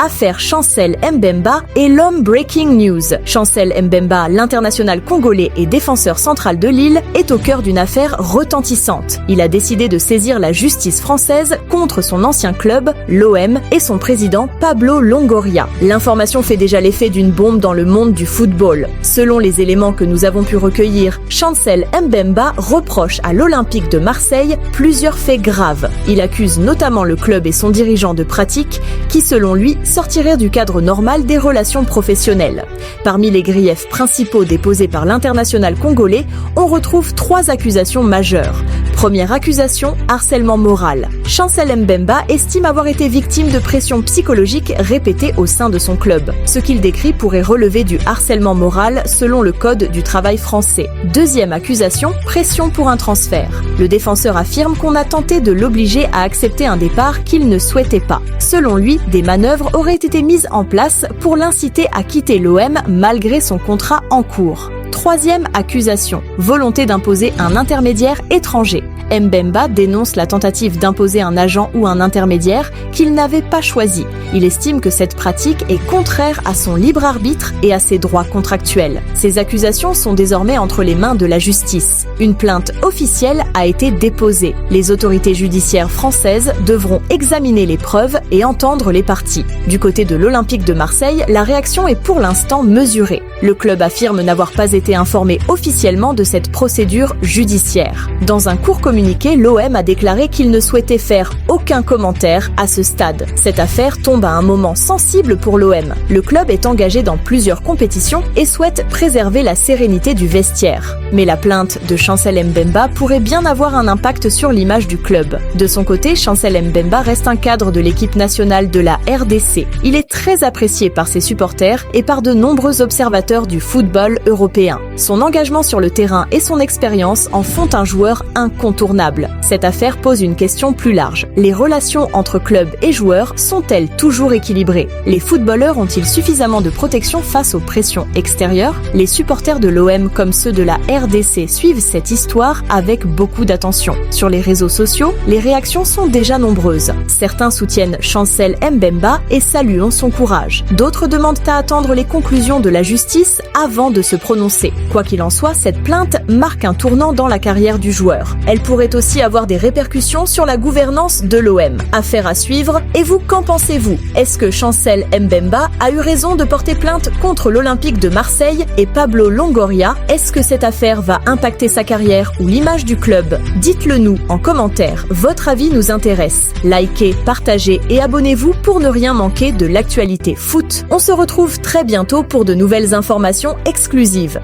Affaire Chancel Mbemba et l'homme Breaking News. Chancel Mbemba, l'international congolais et défenseur central de Lille, est au cœur d'une affaire retentissante. Il a décidé de saisir la justice française contre son ancien club, l'OM, et son président Pablo Longoria. L'information fait déjà l'effet d'une bombe dans le monde du football. Selon les éléments que nous avons pu recueillir, Chancel Mbemba reproche à l'Olympique de Marseille plusieurs faits graves. Il accuse notamment le club et son dirigeant de pratiques qui, selon lui, sortiraient du cadre normal des relations professionnelles. Parmi les griefs principaux déposés par l'international congolais, on retrouve 3 accusations majeures. Première accusation, harcèlement moral. Chancel Mbemba estime avoir été victime de pressions psychologiques répétées au sein de son club. Ce qu'il décrit pourrait relever du harcèlement moral selon le code du travail français. Deuxième accusation, pression pour un transfert. Le défenseur affirme qu'on a tenté de l'obliger à accepter un départ qu'il ne souhaitait pas. Selon lui, des manœuvres auraient été mises en place pour l'inciter à quitter l'OM malgré son contrat en cours. Troisième accusation, volonté d'imposer un intermédiaire étranger. Mbemba dénonce la tentative d'imposer un agent ou un intermédiaire qu'il n'avait pas choisi. Il estime que cette pratique est contraire à son libre arbitre et à ses droits contractuels. Ces accusations sont désormais entre les mains de la justice. Une plainte officielle a été déposée. Les autorités judiciaires françaises devront examiner les preuves et entendre les parties. Du côté de l'Olympique de Marseille, la réaction est pour l'instant mesurée. Le club affirme n'avoir pas été informé officiellement de cette procédure judiciaire. Dans un court communiqué, l'OM a déclaré qu'il ne souhaitait faire aucun commentaire à ce stade. Cette affaire tombe à un moment sensible pour l'OM. Le club est engagé dans plusieurs compétitions et souhaite préserver la sérénité du vestiaire. Mais la plainte de Chancel Mbemba pourrait bien avoir un impact sur l'image du club. De son côté, Chancel Mbemba reste un cadre de l'équipe nationale de la RDC. Il est très apprécié par ses supporters et par de nombreux observateurs du football européen. Son engagement sur le terrain et son expérience en font un joueur incontournable. Cette affaire pose une question plus large. Les relations entre clubs et joueurs sont-elles toujours équilibrées? Les footballeurs ont-ils suffisamment de protection face aux pressions extérieures? Les supporters de l'OM comme ceux de la RDC suivent cette histoire avec beaucoup d'attention. Sur les réseaux sociaux, les réactions sont déjà nombreuses. Certains soutiennent Chancel Mbemba et saluent son courage. D'autres demandent à attendre les conclusions de la justice avant de se prononcer. Quoi qu'il en soit, cette plainte marque un tournant dans la carrière du joueur. Elle pourrait aussi avoir des répercussions sur la gouvernance de l'OM. Affaire à suivre. Et vous, qu'en pensez-vous? Est-ce que Chancel Mbemba a eu raison de porter plainte contre l'Olympique de Marseille et Pablo Longoria? Est-ce que cette affaire va impacter sa carrière ou l'image du club? Dites-le nous en commentaire. Votre avis nous intéresse. Likez, partagez et abonnez-vous pour ne rien manquer de l'actualité foot. On se retrouve très bientôt pour de nouvelles informations exclusives.